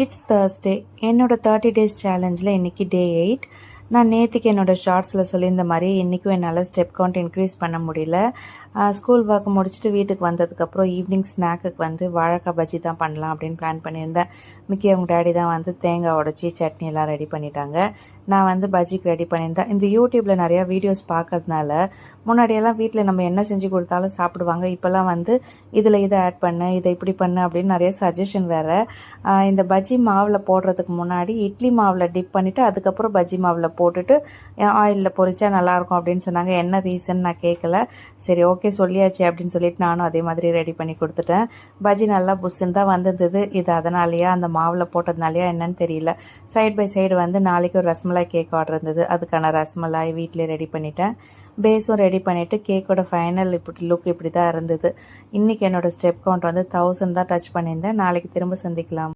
It's Thursday. என்னோட 30 days சேலஞ்சில் இன்றைக்கி டே 8. நான் நேற்றுக்கு என்னோடய ஷார்ட்ஸில் சொல்லியிருந்த மாதிரி இன்றைக்கும் என்னால் ஸ்டெப் கவுண்ட் இன்க்ரீஸ் பண்ண முடியல. ஸ்கூல் ஒர்க் முடிச்சுட்டு வீட்டுக்கு வந்ததுக்கப்புறம் ஈவினிங் ஸ்நாக்குக்கு வந்து வாழைக்காய் பஜ்ஜி தான் பண்ணலாம் அப்படின்னு பிளான் பண்ணியிருந்தேன். மிக்கி அவங்க டேடி தான் வந்து தேங்காய் உடச்சி சட்னி எல்லாம் ரெடி பண்ணிட்டாங்க. நான் வந்து பஜ்ஜிக்கு ரெடி பண்ணியிருந்தேன். இந்த யூடியூப்பில் நிறையா வீடியோஸ் பார்க்கறதுனால முன்னாடியெல்லாம் வீட்டில் நம்ம என்ன செஞ்சு கொடுத்தாலும் சாப்பிடுவாங்க. இப்போல்லாம் வந்து இதில் இதை ஆட் பண்ணு, இதை இப்படி பண்ணு அப்படின்னு நிறைய சஜஷன் வேறு. இந்த பஜ்ஜி மாவில் போடுறதுக்கு முன்னாடி இட்லி மாவில் டிப் பண்ணிவிட்டு அதுக்கப்புறம் பஜ்ஜி மாவில் போட்டுட்டு ஆயிலில் பொரிச்சா நல்லாயிருக்கும் அப்படின்னு சொன்னாங்க. என்ன ரீசன் நான் கேட்கல. சரி ஓகே சொல்லியாச்சு அப்படின்னு சொல்லிட்டு நானும் அதே மாதிரி ரெடி பண்ணி கொடுத்துட்டேன். பஜ்ஜி நல்லா புஷ்ஷுன்னு தான் வந்திருந்தது. இது அதனாலேயா அந்த மாவில் போட்டதுனாலையா என்னன்னு தெரியல. சைட் பை சைடு வந்து நாளைக்கு ஒரு ரசமலாய் கேக் ஆர்டர் இருந்தது. அதுக்கான ரசமலாய் வீட்டிலே ரெடி பண்ணிட்டேன். பேஸும் ரெடி பண்ணிவிட்டு கேக்கோட ஃபைனல் லுக் இப்படி தான் இருந்தது. இன்றைக்கி என்னோடய ஸ்டெப் கவுண்ட் வந்து 1000 தான் டச் பண்ணியிருந்தேன். நாளைக்கு திரும்ப சந்திக்கலாம்.